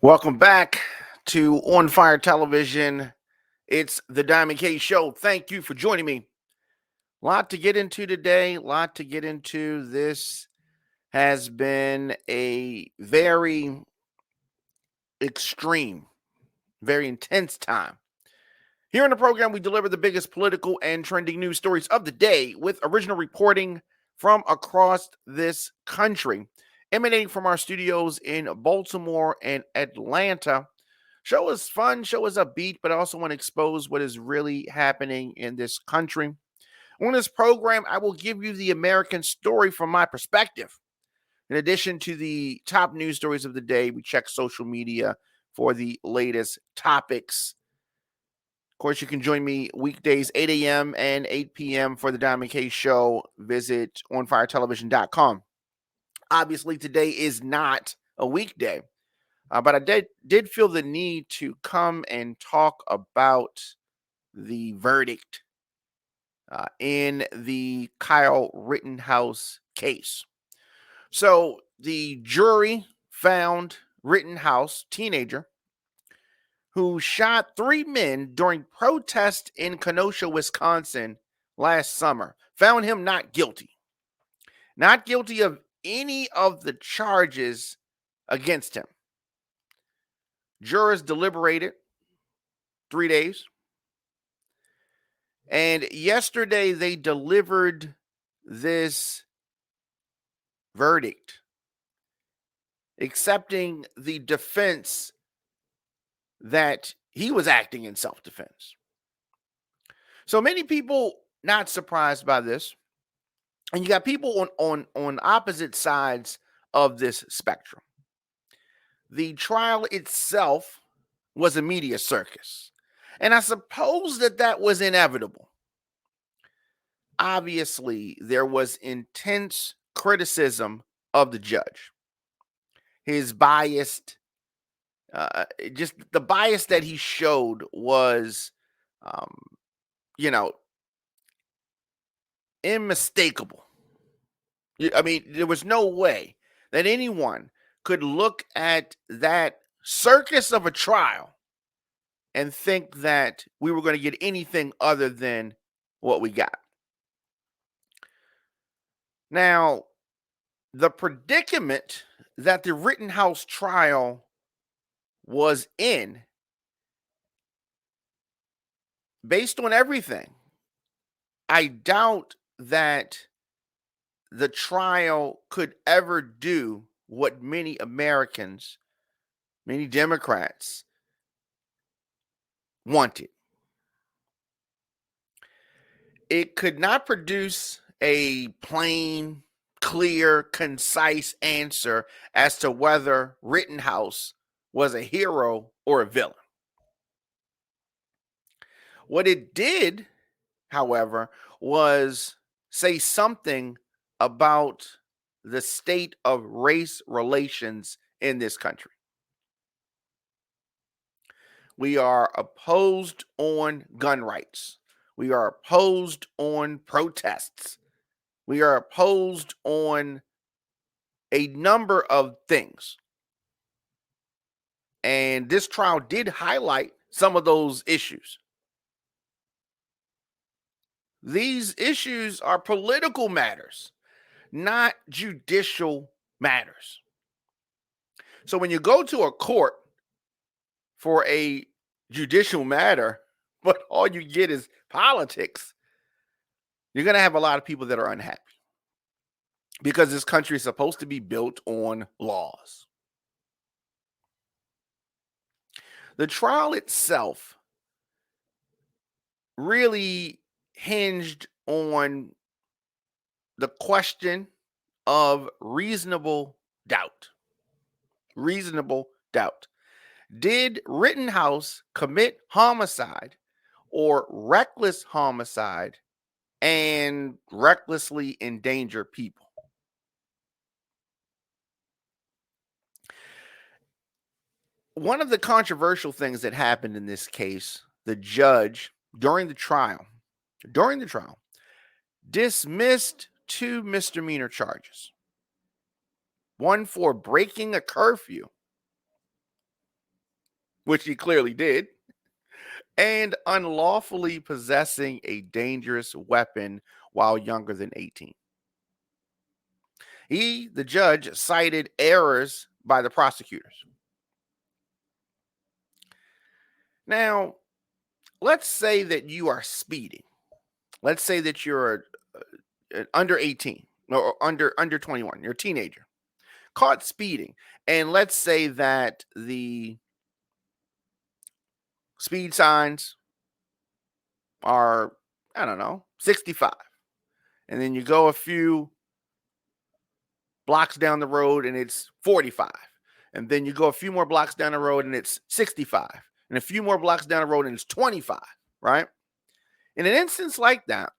Welcome back to On Fire Television. It's the Diamond K Show. Thank you for joining me. A lot to get into today. A lot to get into. This has been a very extreme, very intense time. Here in the program, we deliver the biggest political and trending news stories of the day with original reporting from across this country, emanating from our studios in Baltimore and Atlanta. Show is fun, show is upbeat, but I also want to expose what is really happening in this country. On this program, I will give you the American story from my perspective. In addition to the top news stories of the day, we check social media for the latest topics. Of course, you can join me weekdays 8 a.m. and 8 p.m. for the Diamond K Show. Visit onfiretelevision.com. Obviously, today is not a weekday. But I did feel the need to come and talk about the verdict in the Kyle Rittenhouse case. So the jury found Rittenhouse, teenager, who shot 3 men during protest in Kenosha, Wisconsin last summer, found him not guilty. Not guilty of any of the charges against him. Jurors deliberated 3 days. And yesterday they delivered this verdict, accepting the defense that he was acting in self-defense. So many people not surprised by this. And you got people on opposite sides of this spectrum. The trial itself was a media circus. And I suppose that was inevitable. Obviously, there was intense criticism of the judge. His biased, just the bias that he showed was, unmistakable. I mean, there was no way that anyone could look at that circus of a trial and think that we were going to get anything other than what we got. Now, the predicament that the Rittenhouse trial was in, based on everything, I doubt that the trial could ever do what many Americans, many Democrats wanted. It could not produce a plain, clear, concise answer as to whether Rittenhouse was a hero or a villain. What it did, however, was say something about the state of race relations in this country. We are opposed on gun rights. We are opposed on protests. We are opposed on a number of things. And this trial did highlight some of those issues. These issues are political matters, not judicial matters. So when you go to a court for a judicial matter, but all you get is politics, you're going to have a lot of people that are unhappy because this country is supposed to be built on laws. The trial itself really hinged on the question of reasonable doubt. Reasonable doubt. Did Rittenhouse commit homicide or reckless homicide and recklessly endanger people? One of the controversial things that happened in this case, the judge during the trial dismissed 2 misdemeanor charges. One for breaking a curfew which he clearly did, and unlawfully possessing a dangerous weapon while younger than 18. The judge, cited errors by the prosecutors. Now, let's say that you are speeding. Let's say that you're under 18 or under 21. You're a teenager caught speeding, and let's say that the speed signs are, I don't know, 65, and then you go a few blocks down the road and it's 45, and then you go a few more blocks down the road and it's 65, and a few more blocks down the road and it's 25, right? In an instance like that,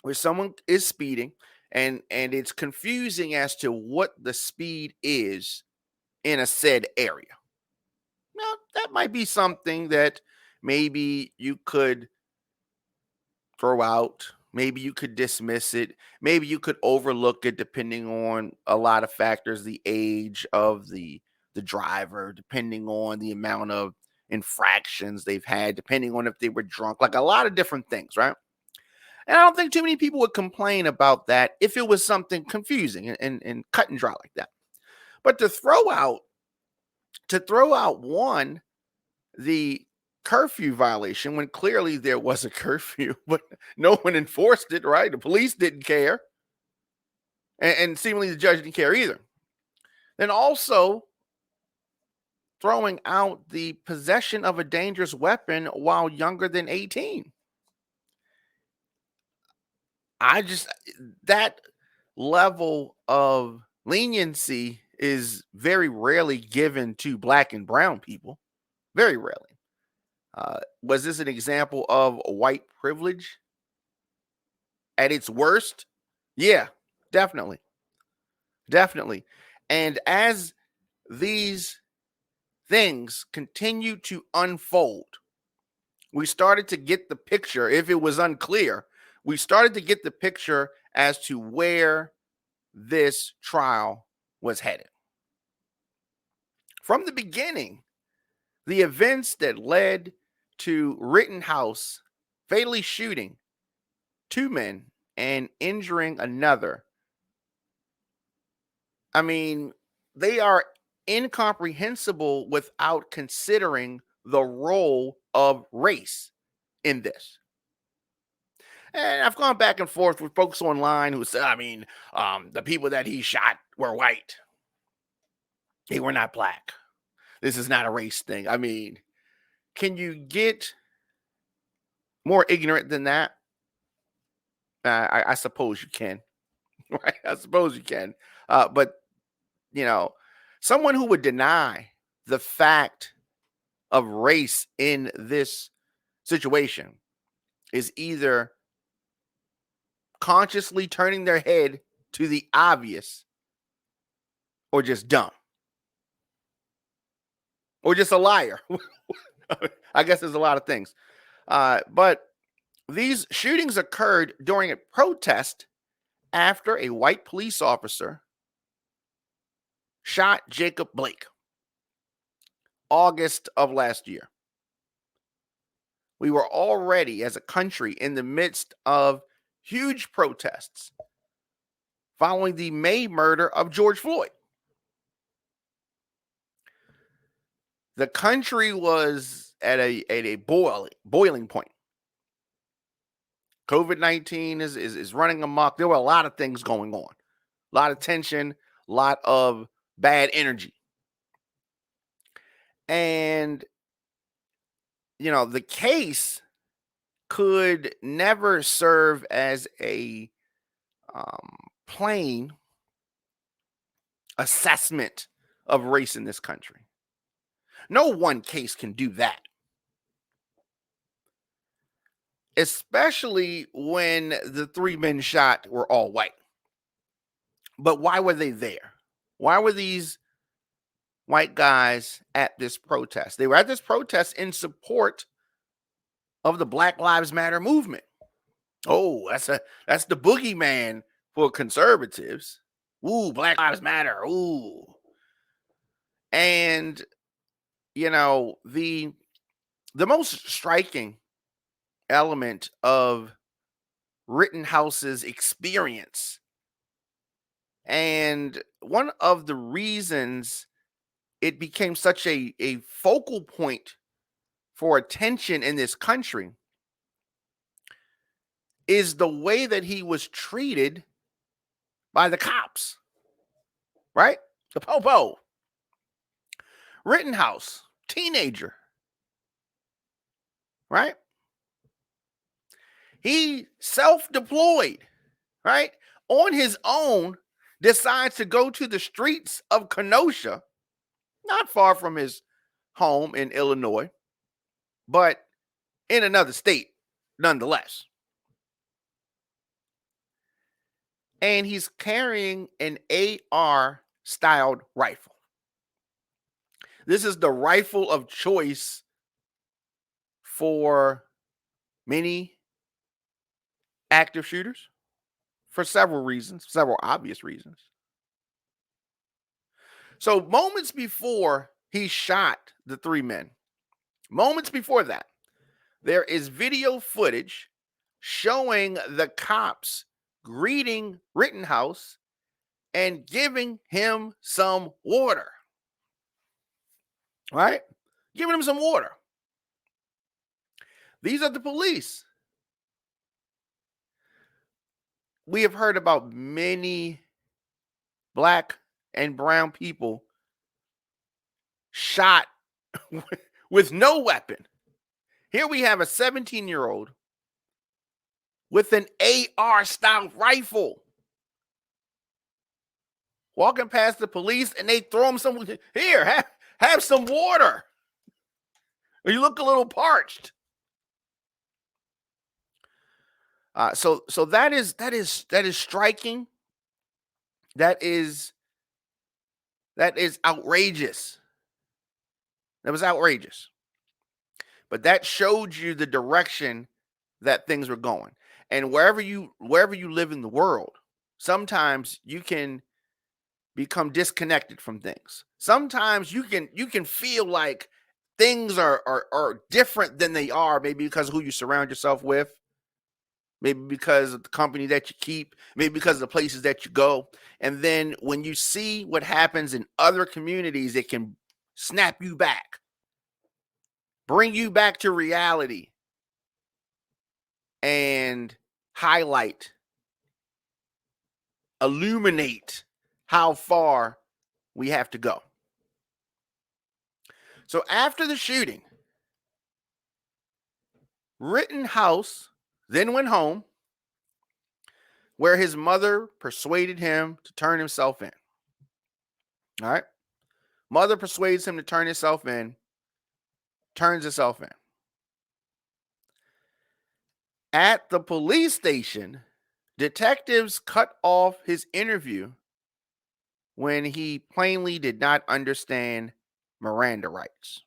where someone is speeding and it's confusing as to what the speed is in a said area. Now, that might be something that maybe you could throw out. Maybe you could dismiss it. Maybe you could overlook it depending on a lot of factors, the age of the driver, depending on the amount of infractions they've had, depending on if they were drunk, like a lot of different things, right? And I don't think too many people would complain about that if it was something confusing and cut and dry like that. But to throw out one, the curfew violation, when clearly there was a curfew, but no one enforced it, right? The police didn't care. And seemingly the judge didn't care either. Then also throwing out the possession of a dangerous weapon while younger than 18. That level of leniency is very rarely given to black and brown people. Very rarely. Was this an example of white privilege at its worst? Yeah, definitely. Definitely. And as these things continue to unfold, we started to get the picture. If it was unclear, we started to get the picture as to where this trial was headed. From the beginning, the events that led to Rittenhouse fatally shooting 2 men and injuring another, I mean, they are incomprehensible without considering the role of race in this. And I've gone back and forth with folks online who said, the people that he shot were white. They were not black. This is not a race thing. I mean, can you get more ignorant than that? I suppose you can. Right? I suppose you can. But, someone who would deny the fact of race in this situation is either consciously turning their head to the obvious or just dumb or just a liar. I guess there's a lot of things. But these shootings occurred during a protest after a white police officer shot Jacob Blake, August of last year. We were already, as a country, in the midst of huge protests following the May murder of George Floyd. The country was at a boiling point. COVID-19 is running amok. There were a lot of things going on, a lot of tension, a lot of bad energy. And, the case could never serve as a plain assessment of race in this country. No one case can do that. Especially when the 3 men shot were all white. But why were they there? Why were these white guys at this protest? They were at this protest in support of the Black Lives Matter movement. Oh, that's the boogeyman for conservatives. Ooh, Black Lives Matter. Ooh. And, the most striking element of Rittenhouse's experience, and one of the reasons it became such a focal point for attention in this country, is the way that he was treated by the cops, right? The popo. Rittenhouse, teenager, right? He self-deployed, right? On his own, decides to go to the streets of Kenosha, not far from his home in Illinois, but in another state nonetheless. And he's carrying an AR styled rifle. This is the rifle of choice for many active shooters for several reasons, several obvious reasons. So moments before he shot the three men, moments before that, there is video footage showing the cops greeting Rittenhouse and giving him some water. Right? Giving him some water. These are the police. We have heard about many black and brown people shot with no weapon. Here we have a 17-year-old with an AR style rifle walking past the police, and they throw him some. Here, have some water. You look a little parched. So that is striking. That is outrageous. That was outrageous. But that showed you the direction that things were going. And wherever you live in the world, sometimes you can become disconnected from things. Sometimes you can feel like things are different than they are, maybe because of who you surround yourself with, maybe because of the company that you keep, maybe because of the places that you go. And then when you see what happens in other communities, it can snap you back, bring you back to reality, and highlight, illuminate how far we have to go. So after the shooting, Rittenhouse then went home, where his mother persuaded him to turn himself in. All right. Mother persuades him to turn himself in, turns himself in. At the police station, detectives cut off his interview when he plainly did not understand Miranda rights.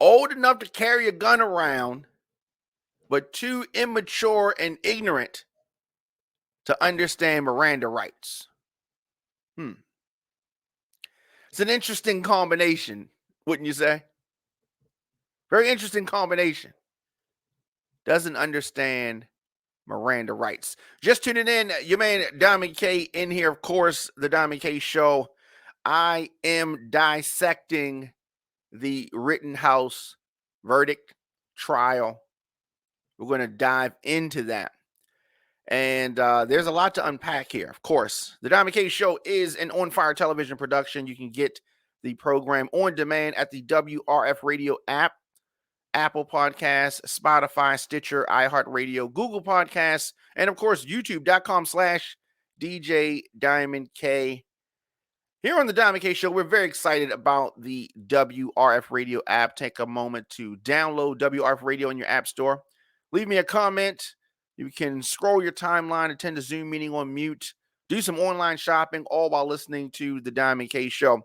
Old enough to carry a gun around, but too immature and ignorant to understand Miranda rights. It's an interesting combination, wouldn't you say? Very interesting combination. Doesn't understand Miranda rights. Just tuning in, your man Diamond K in here, of course, the Diamond K Show. I am dissecting the Rittenhouse verdict trial. We're going to dive into that. And there's a lot to unpack here. Of course, the Diamond K Show is an On Fire television production. You can get the program on demand at the WRF Radio app, Apple Podcasts, Spotify, Stitcher, iHeartRadio, Google Podcasts, and of course, YouTube.com/DJ Diamond K. Here on the Diamond K Show, we're very excited about the WRF Radio app. Take a moment to download WRF Radio in your app store. Leave me a comment. You can scroll your timeline, attend a Zoom meeting on mute, do some online shopping, all while listening to the Diamond K Show.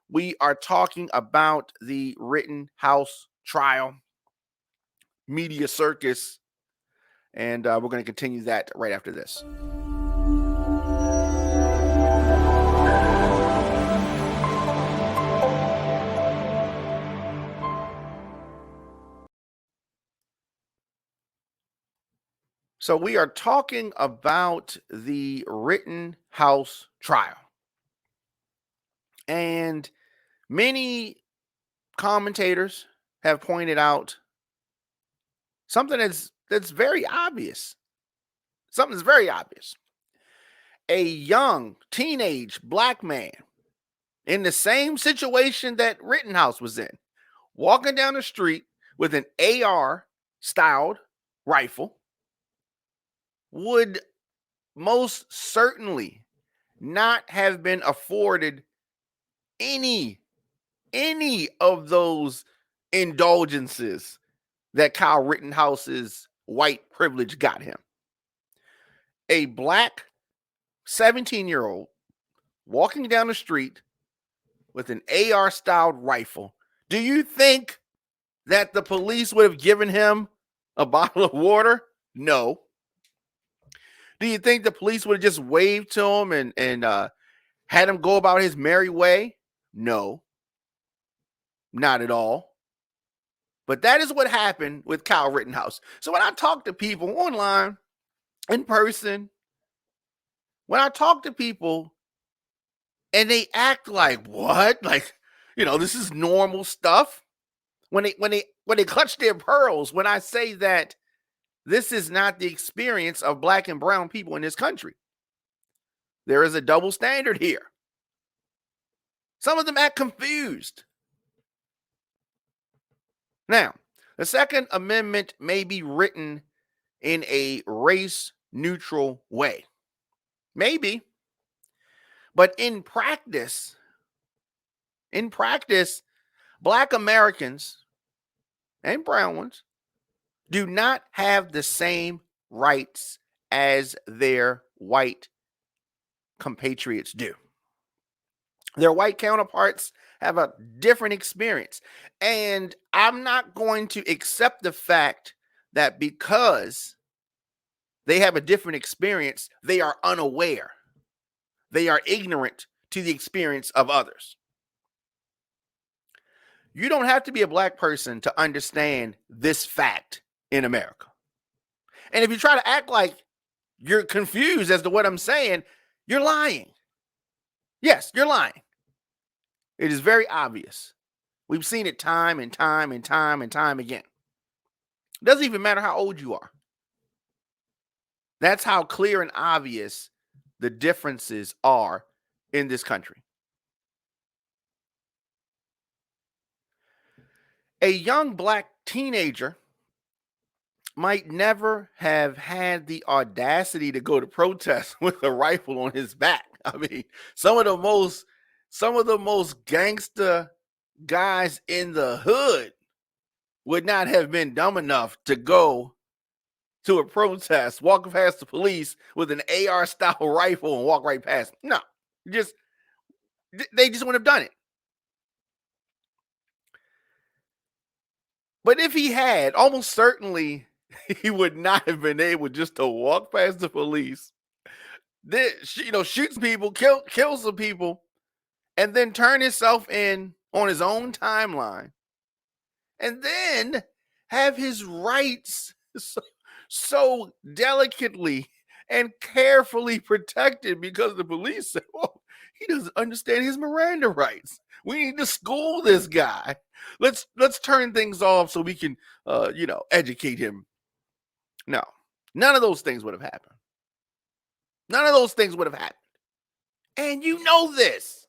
We are talking about the Rittenhouse trial, media circus, and we're going to continue that right after this. So we are talking about the Rittenhouse trial. And many commentators have pointed out something that's very obvious. Something that's very obvious. A young teenage black man in the same situation that Rittenhouse was in, walking down the street with an AR styled rifle, would most certainly not have been afforded any of those indulgences that Kyle Rittenhouse's white privilege got him. A black 17-year-old walking down the street with an AR styled rifle. Do you think that the police would have given him a bottle of water? No. Do you think the police would have just waved to him and had him go about his merry way? No, not at all. But that is what happened with Kyle Rittenhouse. So when I talk to people online, in person, when I talk to people and they act like, what? Like, this is normal stuff. When they clutch their pearls, when I say that this is not the experience of black and brown people in this country. There is a double standard here. Some of them act confused. Now, the Second Amendment may be written in a race neutral way. Maybe. But in practice, black Americans and brown ones do not have the same rights as their white compatriots do. Their white counterparts have a different experience. And I'm not going to accept the fact that because they have a different experience, they are unaware. They are ignorant to the experience of others. You don't have to be a black person to understand this fact in America. And if you try to act like you're confused as to what I'm saying, you're lying. Yes, you're lying. It is very obvious. We've seen it time and time and time and time again. It doesn't even matter how old you are. That's how clear and obvious the differences are in this country. A young black teenager might never have had the audacity to go to protest with a rifle on his back. I mean, some of the most gangster guys in the hood would not have been dumb enough to go to a protest, walk past the police with an AR style rifle and walk right past. No, they just wouldn't have done it. But if he had, almost certainly he would not have been able just to walk past the police, shoot some people, kill some people, and then turn himself in on his own timeline, and then have his rights so delicately and carefully protected because the police said, "Oh, he doesn't understand his Miranda rights. We need to school this guy. Let's turn things off so we can, educate him." No, none of those things would have happened. None of those things would have happened. And you know this.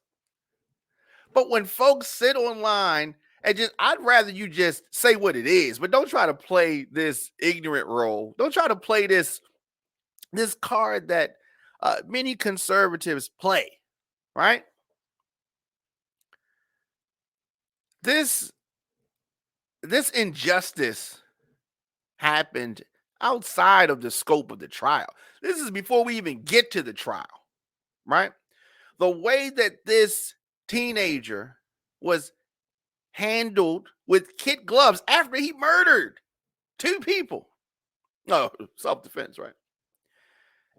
But when folks sit online and I'd rather you just say what it is, but don't try to play this ignorant role. Don't try to play this card that many conservatives play, right? This injustice happened outside of the scope of the trial. This is before we even get to the trial, right? The way that this teenager was handled with kid gloves after he murdered 2 people. No, self-defense, right?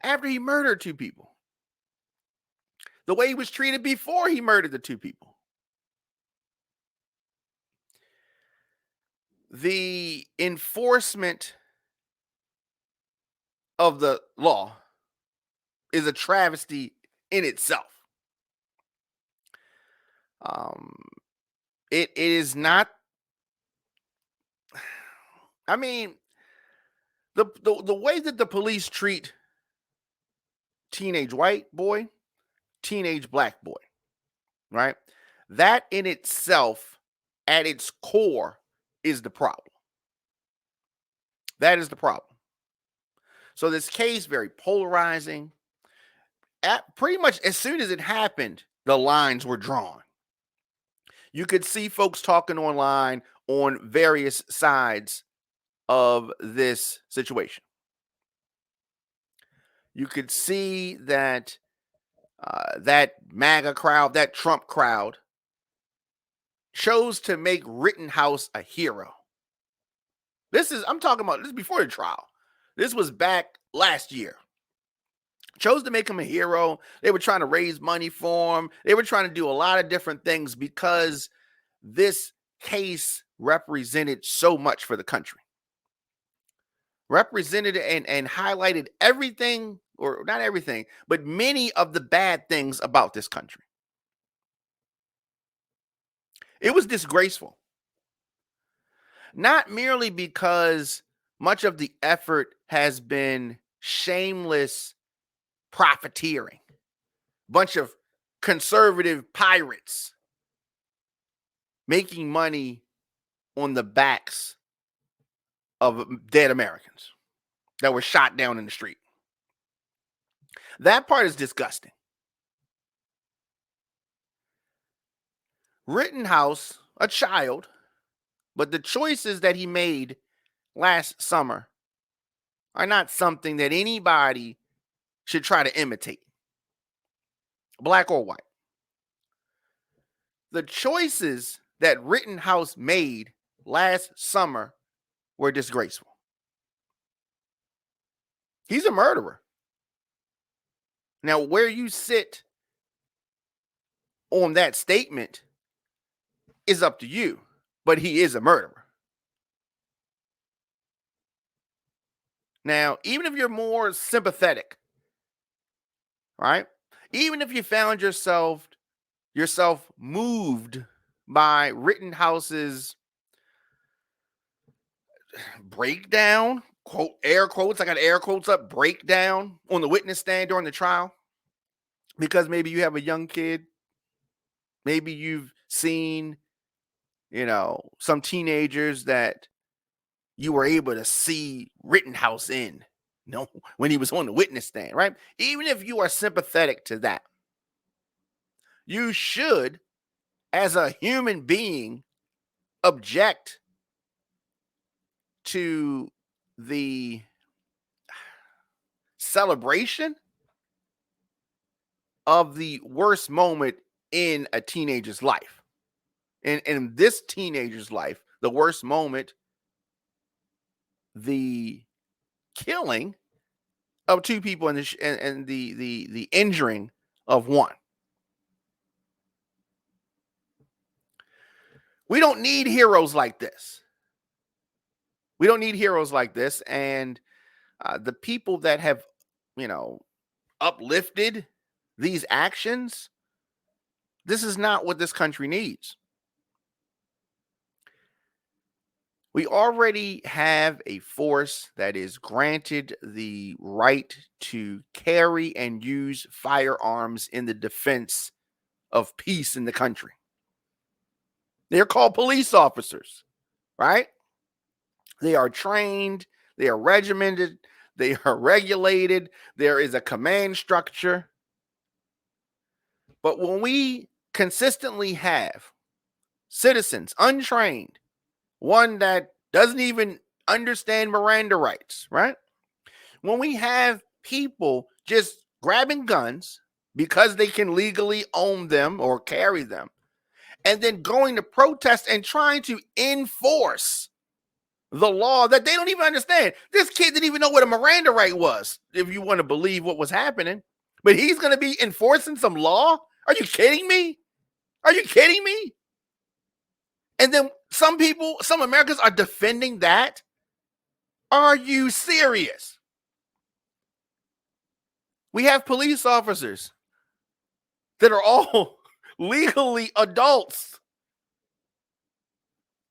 After he murdered 2 people. The way he was treated before he murdered the 2 people. The enforcement of the law is a travesty in itself. Um, it is not. I mean, the way that the police treat teenage white boy, teenage black boy, right? That in itself, at its core, is the problem. That is the problem. So this case very polarizing. At pretty much as soon as it happened, the lines were drawn. You could see folks talking online on various sides of this situation. You could see that that MAGA crowd, that Trump crowd, chose to make Rittenhouse a hero. I'm talking about this before the trial. This was back last year. Chose to make him a hero. They were trying to raise money for him. They were trying to do a lot of different things because this case represented so much for the country. Represented and highlighted everything, or not everything, but many of the bad things about this country. It was disgraceful. Not merely because much of the effort has been shameless profiteering, bunch of conservative pirates making money on the backs of dead Americans that were shot down in the street. That part is disgusting. Rittenhouse, a child, but the choices that he made last summer are not something that anybody should try to imitate, black or white. The choices that Rittenhouse made last summer were disgraceful. He's a murderer. Now, where you sit on that statement is up to you, but he is a murderer. Now, even if you're more sympathetic, right? Even if you found yourself moved by Rittenhouse's breakdown, quote, air quotes, I got air quotes up, breakdown on the witness stand during the trial, because maybe you have a young kid, maybe you've seen, some teenagers that you were able to see Rittenhouse in, when he was on the witness stand, right? Even if you are sympathetic to that, you should, as a human being, object to the celebration of the worst moment in a teenager's life. In this teenager's life, the worst moment, the killing of two people and the injuring of one. We don't need heroes like this. We don't need heroes like this. And the people that have, uplifted these actions, this is not what this country needs. We already have a force that is granted the right to carry and use firearms in the defense of peace in the country. They're called police officers, right? They are trained, they are regimented, they are regulated, there is a command structure. But when we consistently have citizens untrained, one that doesn't even understand Miranda rights, right? When we have people just grabbing guns because they can legally own them or carry them, and then going to protest and trying to enforce the law that they don't even understand. This kid didn't even know what a Miranda right was, if you want to believe what was happening. But he's going to be enforcing some law? Are you kidding me? Are you kidding me? And then some Americans are defending that. Are you serious? We have police officers that are all legally adults.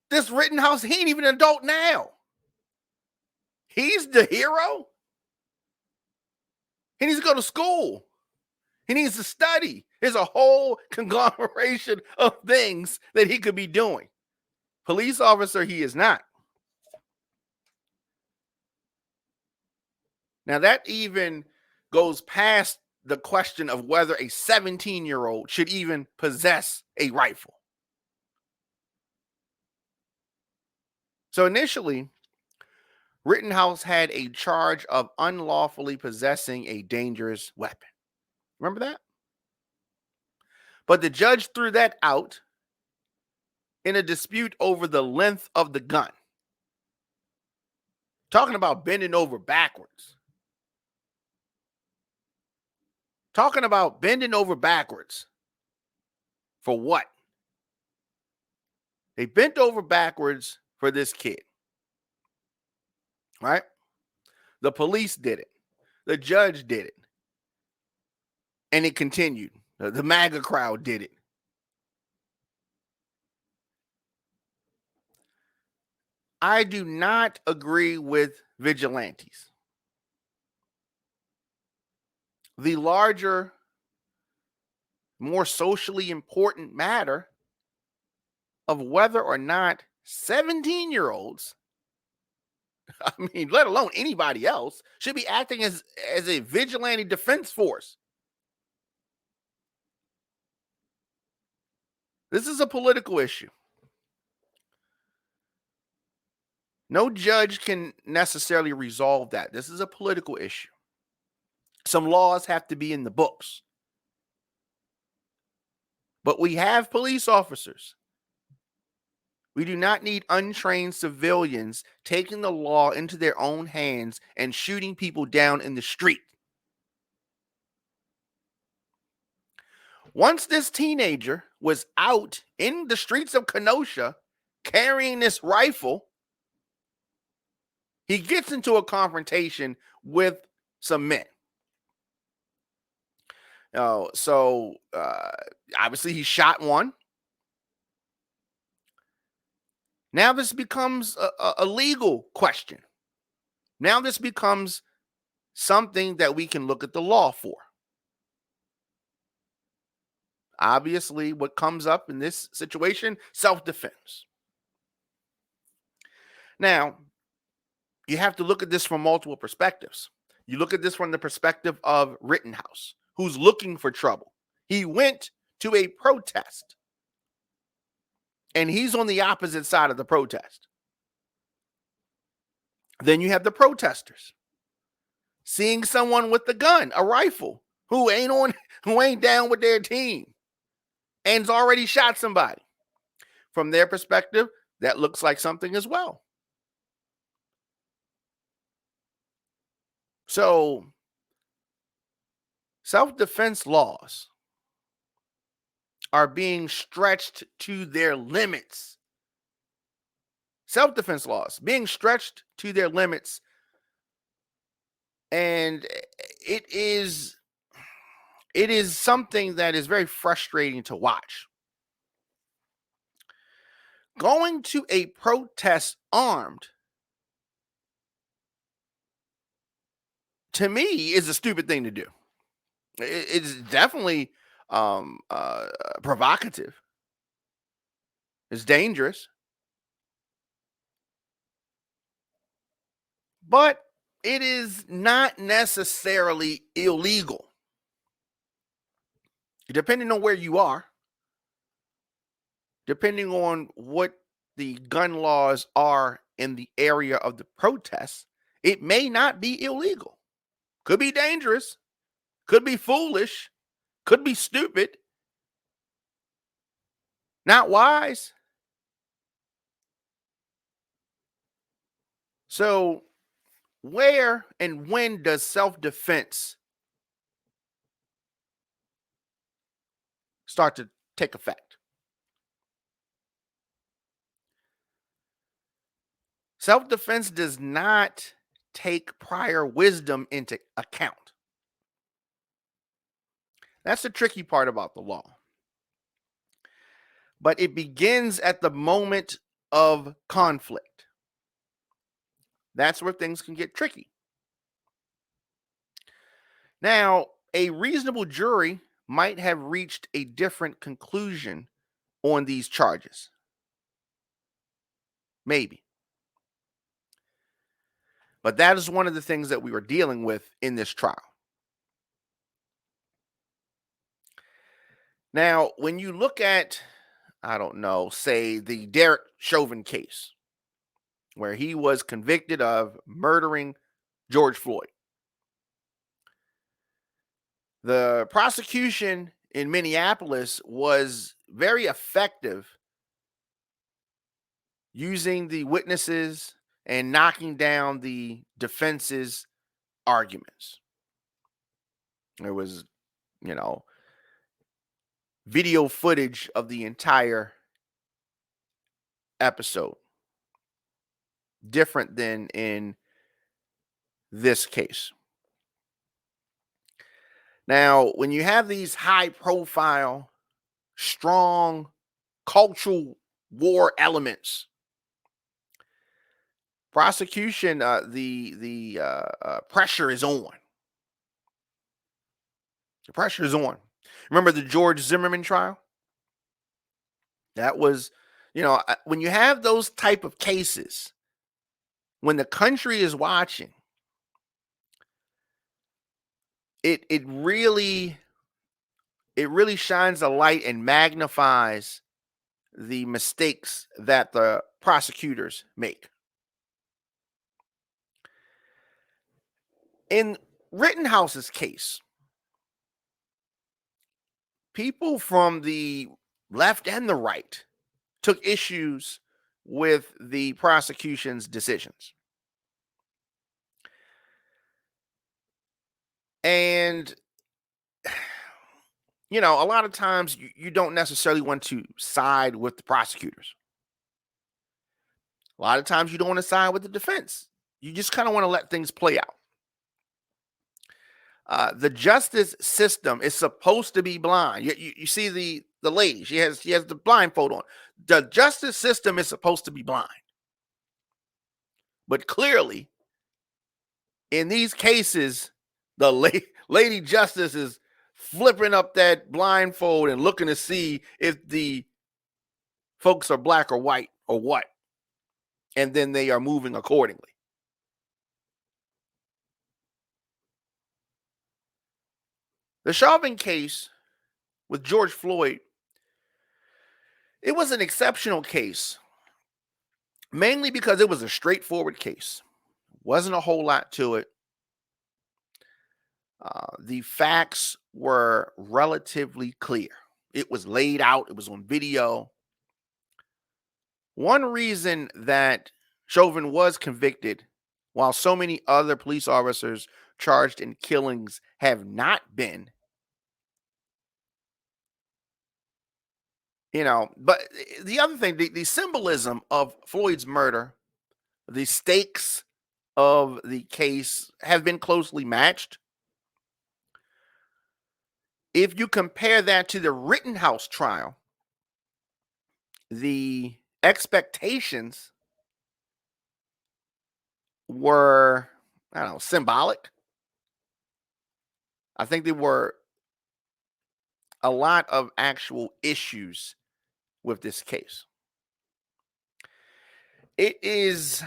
This Rittenhouse, he ain't even an adult now. He's the hero. He needs to go to school. He needs to study. There's a whole conglomeration of things that he could be doing. Police officer, he is not. Now, that even goes past the question of whether a 17-year-old should even possess a rifle. So initially, Rittenhouse had a charge of unlawfully possessing a dangerous weapon. Remember that? But the judge threw that out in a dispute over the length of the gun. Talking about bending over backwards. Talking about bending over backwards. For what? They bent over backwards for this kid. Right? The police did it. The judge did it. And it continued. The MAGA crowd did it. I do not agree with vigilantes. The larger, more socially important matter of whether or not 17-year-olds, I mean, let alone anybody else, should be acting as a vigilante defense force. This is a political issue. No judge can necessarily resolve that. This is a political issue. Some laws have to be in the books. But we have police officers. We do not need untrained civilians taking the law into their own hands and shooting people down in the street. Once this teenager was out in the streets of Kenosha carrying this rifle, he gets into a confrontation with some men. So obviously he shot one. Now this becomes a legal question. Now this becomes something that we can look at the law for. Obviously, what comes up in this situation, self-defense. Now, you have to look at this from multiple perspectives. You look at this from the perspective of Rittenhouse, who's looking for trouble. He went to a protest, and he's on the opposite side of the protest. Then you have the protesters seeing someone with a gun, a rifle, who ain't down with their team and's already shot somebody. From their perspective, that looks like something as well. So, self-defense laws are being stretched to their limits. Self-defense laws being stretched to their limits. And it is something that is very frustrating to watch. Going to a protest armed, to me, is a stupid thing to do. It's definitely provocative. It's dangerous. But it is not necessarily illegal. Depending on where you are, depending on what the gun laws are in the area of the protests, it may not be illegal. Could be dangerous, could be foolish, could be stupid, not wise. So, where and when does self-defense start to take effect? Self-defense does not take prior wisdom into account. That's the tricky part about the law. But it begins at the moment of conflict. That's where things can get tricky. Now, a reasonable jury might have reached a different conclusion on these charges. Maybe. But that is one of the things that we were dealing with in this trial. Now, when you look at, I don't know, say the Derek Chauvin case, where he was convicted of murdering George Floyd, the prosecution in Minneapolis was very effective using the witnesses and knocking down the defense's arguments. There was, you know, video footage of the entire episode, different than in this case. Now, when you have these high profile, strong cultural war elements, prosecution, the pressure is on. The pressure is on. Remember the George Zimmerman trial? That was, when you have those type of cases, when the country is watching, it really shines a light and magnifies the mistakes that the prosecutors make. In Rittenhouse's case, people from the left and the right took issues with the prosecution's decisions. And, a lot of times you don't necessarily want to side with the prosecutors. A lot of times you don't want to side with the defense. You just kind of want to let things play out. The justice system is supposed to be blind. You see the lady, she has the blindfold on. The justice system is supposed to be blind. But clearly, in these cases, the lady justice is flipping up that blindfold and looking to see if the folks are black or white or what. And then they are moving accordingly. The Chauvin case with George Floyd, it was an exceptional case, mainly because it was a straightforward case. Wasn't a whole lot to it. The facts were relatively clear. It was laid out. It was on video. One reason that Chauvin was convicted, while so many other police officers charged in killings have not been, but the other thing, the symbolism of Floyd's murder, the stakes of the case have been closely matched. If you compare that to the Rittenhouse trial, the expectations were, I don't know, symbolic. I think there were a lot of actual issues with this case. It is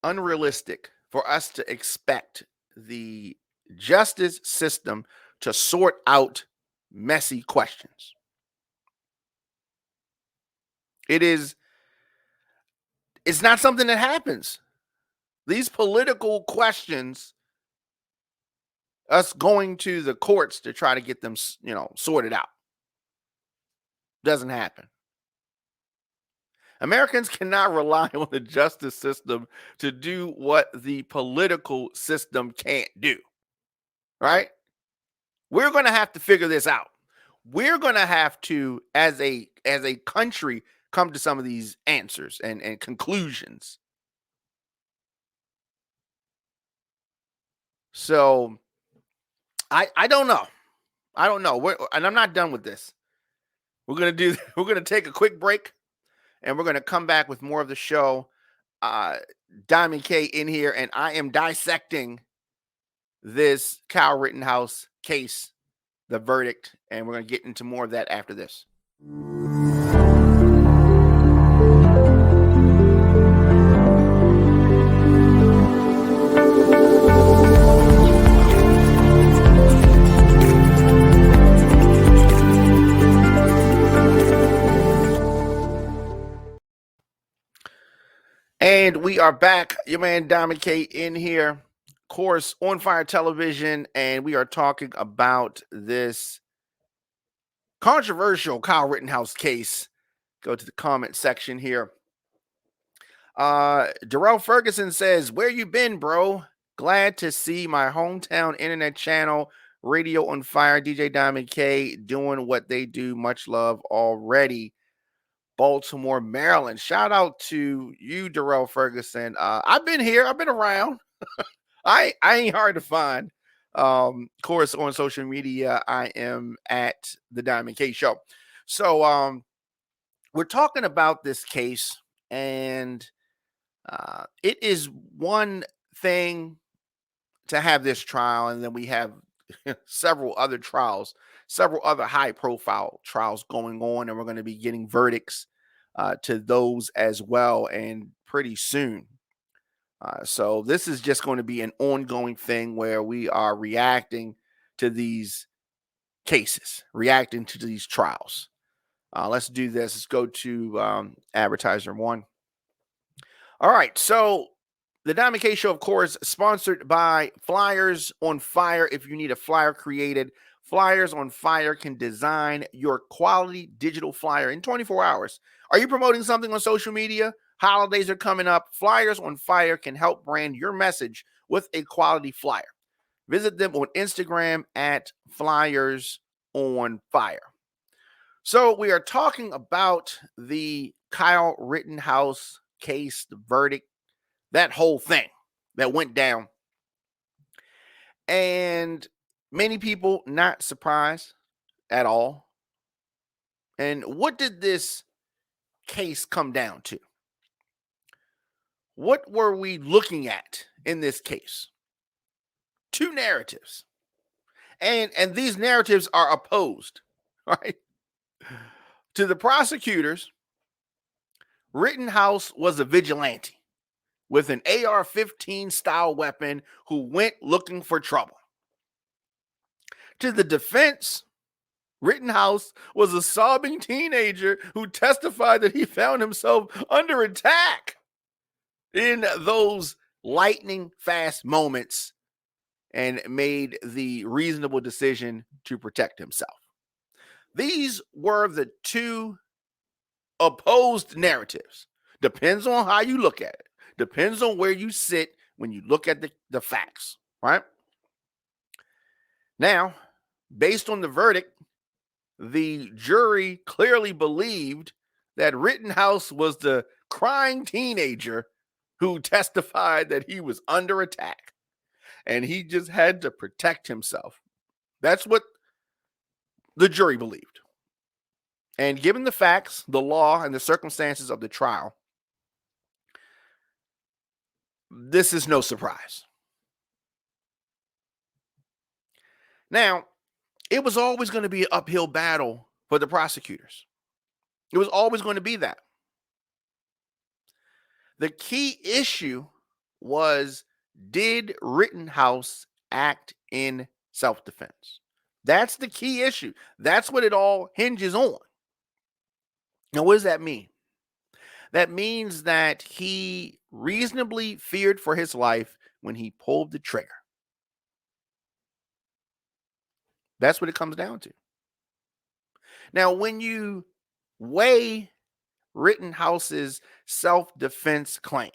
unrealistic for us to expect the justice system to sort out messy questions. It's not something that happens. These political questions, us going to the courts to try to get them, sorted out, doesn't happen. Americans cannot rely on the justice system to do what the political system can't do. Right? We're going to have to figure this out. We're going to have to, as a country, come to some of these answers and conclusions. So I don't know. I don't know. And I'm not done with this. We're gonna do. We're gonna take a quick break, and we're gonna come back with more of the show. Uh, Diamond K in here, and I am dissecting this Kyle Rittenhouse case, the verdict, and we're gonna get into more of that after this. And we are back. Your man Diamond K in here, of course, on Fire Television, and we are talking about this controversial Kyle Rittenhouse case. Go to the comment section here. Darrell Ferguson says, "Where you been, bro? Glad to see my hometown internet channel, Radio on Fire, DJ Diamond K, doing what they do. Much love already." Baltimore, Maryland. Shout out to you, Darrell Ferguson. I've been here. I've been around. I ain't hard to find. Of course, on social media, I am at the Diamond K Show. So we're talking about this case, and it is one thing to have this trial, and then we have several other trials, several other high-profile trials going on, and we're going to be getting verdicts to those as well, and pretty soon. So this is just going to be an ongoing thing where we are reacting to these cases, reacting to these trials. Let's do this. Let's go to advertiser one. All right. So the Diamond K Show, of course, sponsored by Flyers on Fire. If you need a flyer created, Flyers on Fire can design your quality digital flyer in 24 hours. Are you promoting something on social media? Holidays are coming up. Flyers on Fire can help brand your message with a quality flyer. Visit them on Instagram at Flyers on Fire. So we are talking about the Kyle Rittenhouse case, the verdict, that whole thing that went down. And many people not surprised at all. And what did this case come down to? What were we looking at in this case? Two narratives. And these narratives are opposed, right? To the prosecutors, Rittenhouse was a vigilante with an AR-15 style weapon who went looking for trouble. To the defense, Rittenhouse was a sobbing teenager who testified that he found himself under attack in those lightning fast moments and made the reasonable decision to protect himself. These were the two opposed narratives. Depends on how you look at it. Depends on where you sit when you look at the facts, right? Now, based on the verdict, the jury clearly believed that Rittenhouse was the crying teenager who testified that he was under attack and he just had to protect himself. That's what the jury believed. And given the facts, the law, and the circumstances of the trial, this is no surprise. Now, it was always going to be an uphill battle for the prosecutors. It was always going to be that. The key issue was, did Rittenhouse act in self-defense? That's the key issue. That's what it all hinges on. Now, what does that mean? That means that he reasonably feared for his life when he pulled the trigger. That's what it comes down to. Now, when you weigh Rittenhouse's self-defense claim,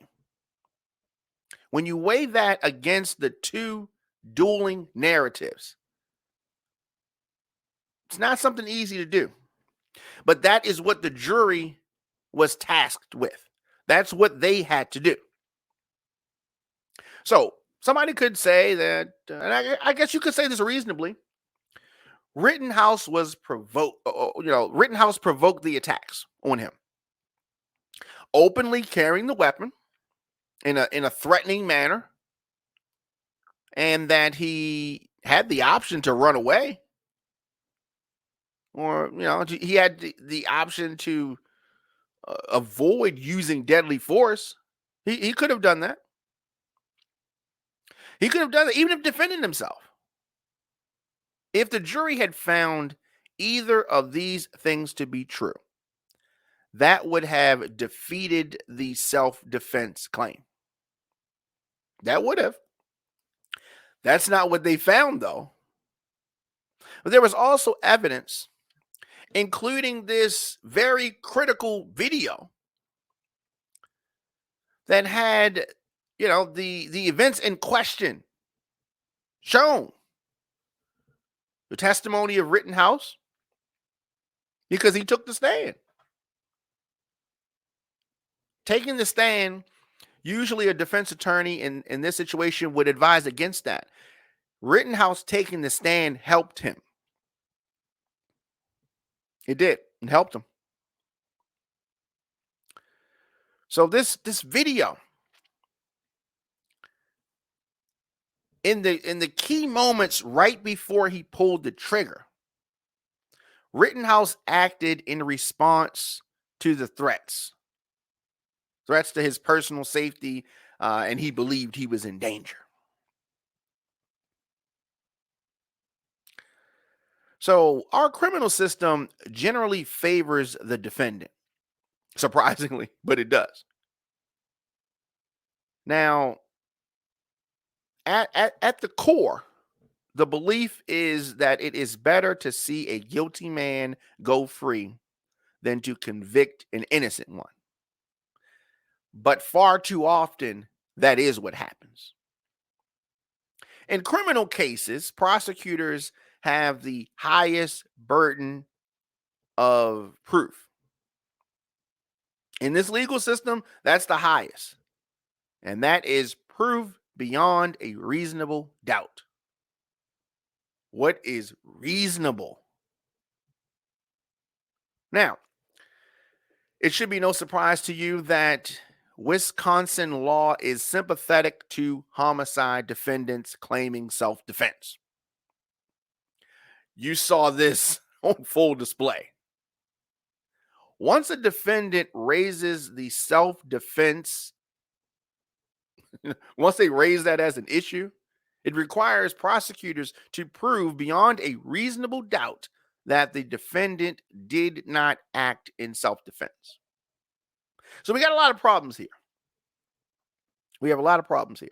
when you weigh that against the two dueling narratives, it's not something easy to do. But that is what the jury was tasked with. That's what they had to do. So somebody could say that, and I guess you could say this reasonably, Rittenhouse was provoked. Rittenhouse provoked the attacks on him, openly carrying the weapon in a threatening manner, and that he had the option to run away, or he had the option to avoid using deadly force. He could have done that. He could have done that, even if defending himself. If the jury had found either of these things to be true, that would have defeated the self-defense claim. That would have. That's not what they found, though. But there was also evidence, including this very critical video that had, the events in question shown. The testimony of Rittenhouse, because he took the stand. Taking the stand, usually a defense attorney in this situation would advise against that. Rittenhouse taking the stand helped him. It did. It helped him. So this video, in the key moments right before he pulled the trigger, Rittenhouse acted in response to the threats to his personal safety, and he believed he was in danger. So our criminal system generally favors the defendant, surprisingly, but it does. Now, at the core, the belief is that it is better to see a guilty man go free than to convict an innocent one. But far too often, that is what happens. In criminal cases, prosecutors have the highest burden of proof. In this legal system, that's the highest. And that is proof beyond a reasonable doubt. What is reasonable? Now, it should be no surprise to you that Wisconsin law is sympathetic to homicide defendants claiming self-defense. You saw this on full display. Once a defendant raises the self-defense, once they raise that as an issue, it requires prosecutors to prove beyond a reasonable doubt that the defendant did not act in self-defense. So we got a lot of problems here. We have a lot of problems here.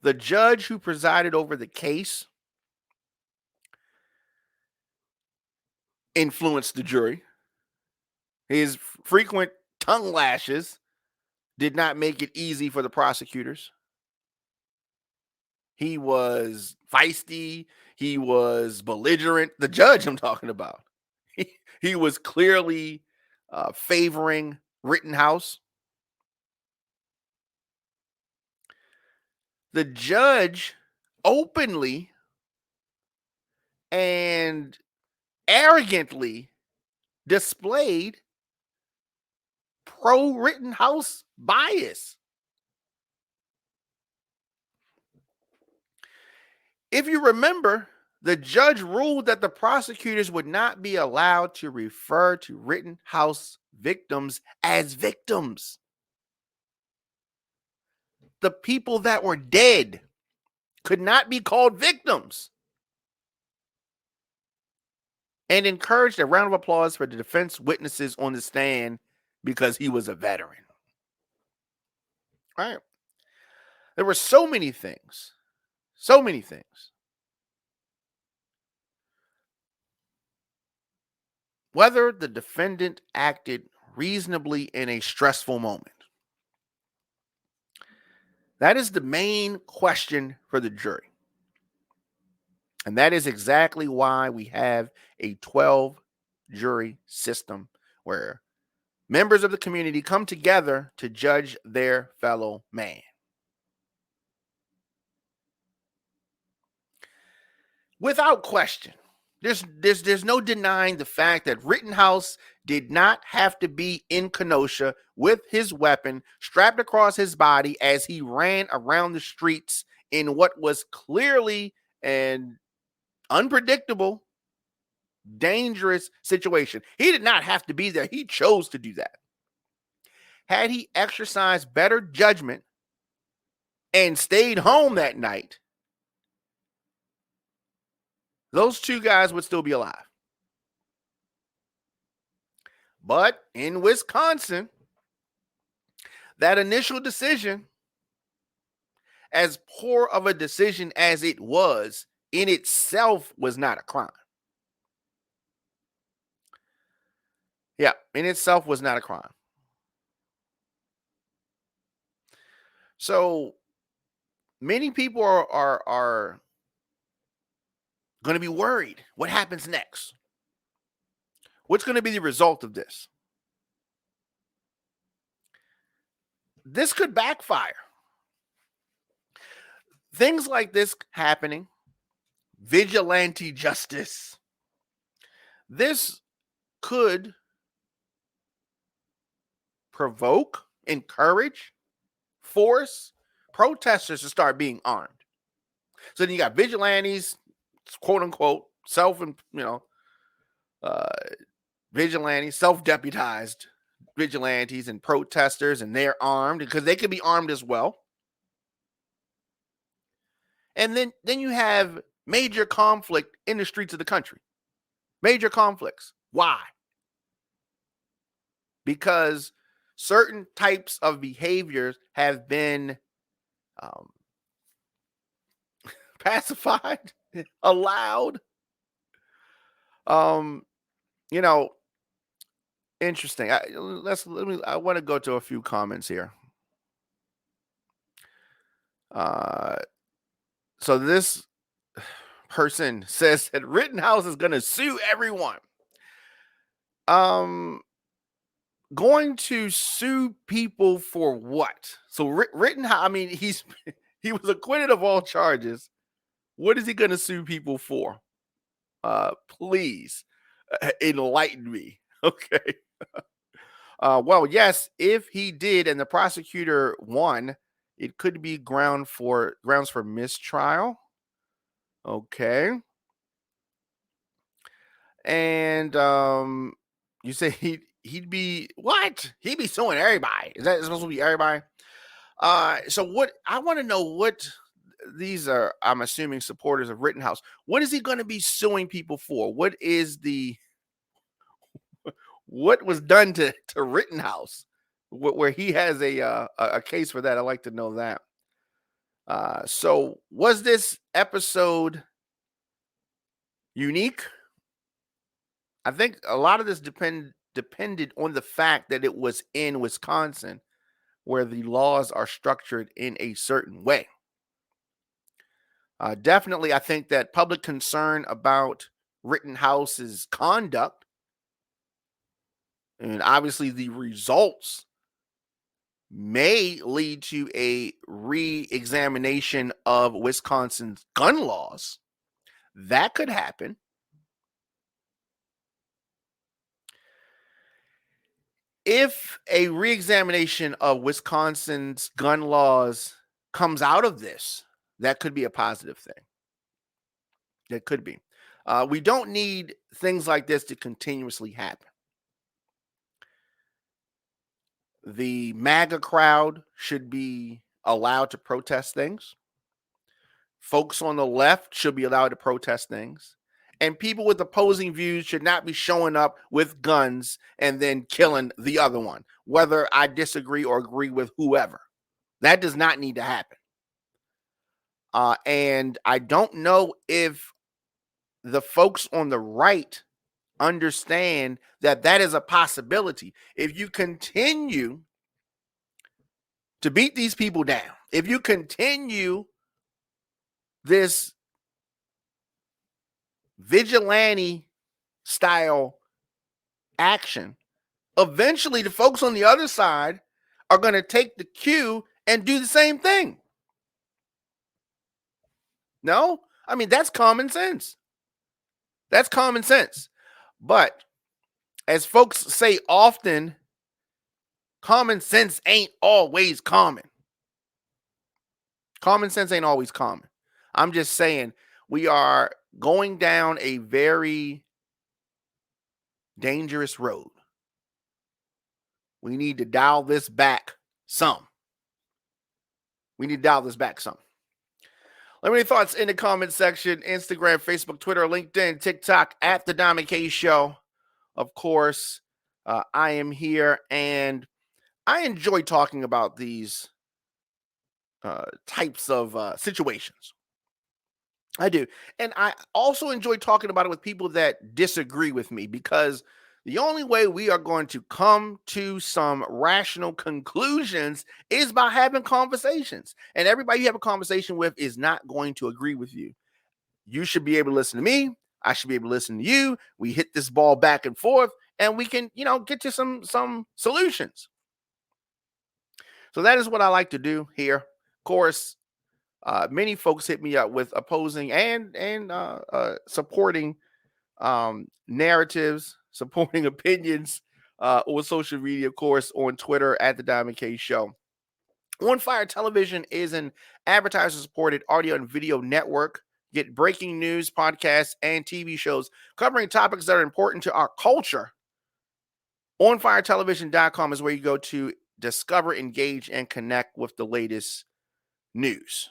The judge who presided over the case influenced the jury. His frequent tongue lashes did not make it easy for the prosecutors. He was feisty. He was belligerent. The judge I'm talking about. He was clearly favoring Rittenhouse. The judge openly and arrogantly displayed pro-Rittenhouse bias. If you remember, the judge ruled that the prosecutors would not be allowed to refer to Rittenhouse victims as victims. The people that were dead could not be called victims. And encouraged a round of applause for the defense witnesses on the stand because he was a veteran. Right? There were so many things. So many things. Whether the defendant acted reasonably in a stressful moment. That is the main question for the jury. And that is exactly why we have a 12-jury system where members of the community come together to judge their fellow man. Without question, There's no denying the fact that Rittenhouse did not have to be in Kenosha with his weapon strapped across his body as he ran around the streets in what was clearly an unpredictable, dangerous situation. He did not have to be there. He chose to do that. Had he exercised better judgment and stayed home that night, those two guys would still be alive. But in Wisconsin, that initial decision, as poor of a decision as it was, in itself was not a crime. Yeah, in itself was not a crime. So many people are going to be worried. What happens next? What's going to be the result of this? This could backfire. Things like this happening, vigilante justice, this could provoke, encourage, force protesters to start being armed. So then you got vigilantes, quote unquote, vigilantes, self-deputized vigilantes and protesters, and they're armed because they could be armed as well. And then you have major conflict in the streets of the country. Major conflicts. Why? Because certain types of behaviors have been pacified, allowed. Interesting. I want to go to a few comments here. So this person says that Rittenhouse is going to sue everyone. Going to sue people for what? So Rittenhouse, I mean, he was acquitted of all charges. What is he going to sue people for? Please enlighten me. Okay. Well, yes, if he did and the prosecutor won, it could be grounds for mistrial. Okay. And you say he'd be what? He'd be suing everybody. Is that supposed to be everybody? So what I want to know what these are, I'm assuming, supporters of Rittenhouse. What is he going to be suing people for? What was done to Rittenhouse where he has a case for that? I'd like to know that. So was this episode unique? I think a lot of this depended on the fact that it was in Wisconsin, where the laws are structured in a certain way. Definitely, I think that public concern about Rittenhouse's conduct, and obviously the results, may lead to a re-examination of Wisconsin's gun laws. That could happen. If a re-examination of Wisconsin's gun laws comes out of this, that could be a positive thing. That could be. We don't need things like this to continuously happen. The MAGA crowd should be allowed to protest things. Folks on the left should be allowed to protest things. And people with opposing views should not be showing up with guns and then killing the other one, whether I disagree or agree with whoever. That does not need to happen. And I don't know if the folks on the right understand that that is a possibility. If you continue to beat these people down, if you continue this vigilante style action, eventually the folks on the other side are going to take the cue and do the same thing. No? I mean, that's common sense. That's common sense. But as folks say often, common sense ain't always common. Common sense ain't always common. I'm just saying we are going down a very dangerous road. We need to dial this back some. We need to dial this back some. Let me know your thoughts in the comment section. Instagram, Facebook, Twitter, LinkedIn, TikTok, at The Diamond K Show. Of course, I am here, and I enjoy talking about these types of situations. I do. And I also enjoy talking about it with people that disagree with me, because the only way we are going to come to some rational conclusions is by having conversations. And everybody you have a conversation with is not going to agree with you. You should be able to listen to me. I should be able to listen to you. We hit this ball back and forth, and we can, get to some solutions. So that is what I like to do here. Of course, many folks hit me up with opposing and supporting narratives, supporting opinions on social media, of course, on Twitter at The Diamond K Show. On Fire Television is an advertiser-supported audio and video network. Get breaking news, podcasts, and TV shows covering topics that are important to our culture. OnFireTelevision.com is where you go to discover, engage, and connect with the latest news.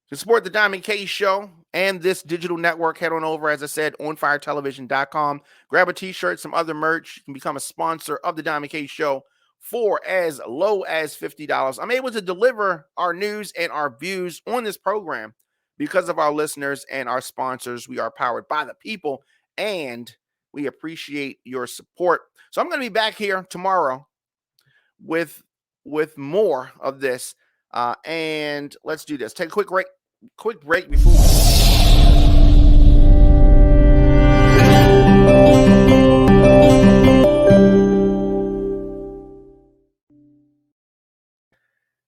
To support the Diamond K Show and this digital network, head on over, as I said, OnFireTelevision.com. Grab a t-shirt, some other merch. You can become a sponsor of the Diamond K Show for as low as $50. I'm able to deliver our news and our views on this program because of our listeners and our sponsors. We are powered by the people, and we appreciate your support. So I'm going to be back here tomorrow with more of this. And let's do this. Take a quick break before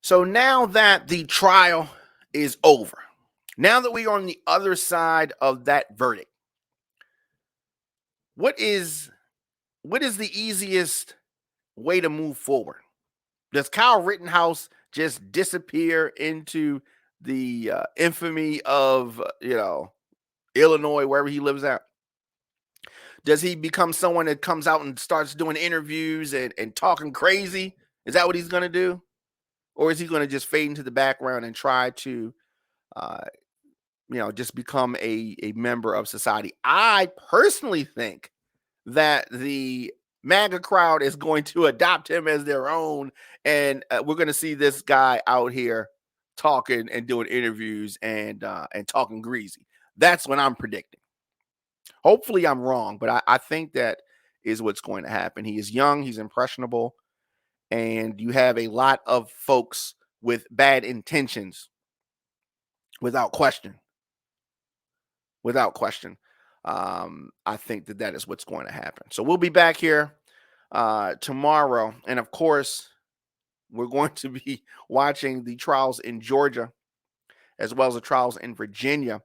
So now that the trial is over, now that we are on the other side of that verdict, what is the easiest way to move forward? Does Kyle Rittenhouse just disappear into the infamy of, Illinois, wherever he lives at? Does he become someone that comes out and starts doing interviews and talking crazy? Is that what he's going to do? Or is he going to just fade into the background and try to, just become a member of society? I personally think that the MAGA crowd is going to adopt him as their own, and we're going to see this guy out here talking and doing interviews and talking greasy. That's what I'm predicting. Hopefully I'm wrong, but I think that is what's going to happen. He is young, he's impressionable, and you have a lot of folks with bad intentions, without question. I think that is what's going to happen. So we'll be back here tomorrow. And of course, we're going to be watching the trials in Georgia as well as the trials in Virginia.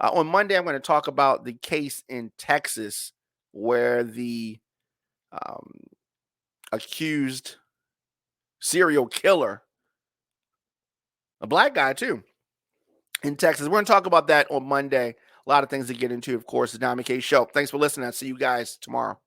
On Monday, I'm going to talk about the case in Texas where the accused serial killer, a black guy too, in Texas. We're going to talk about that on Monday. A lot of things to get into, of course, the Diamond K Show. Thanks for listening. I'll see you guys tomorrow.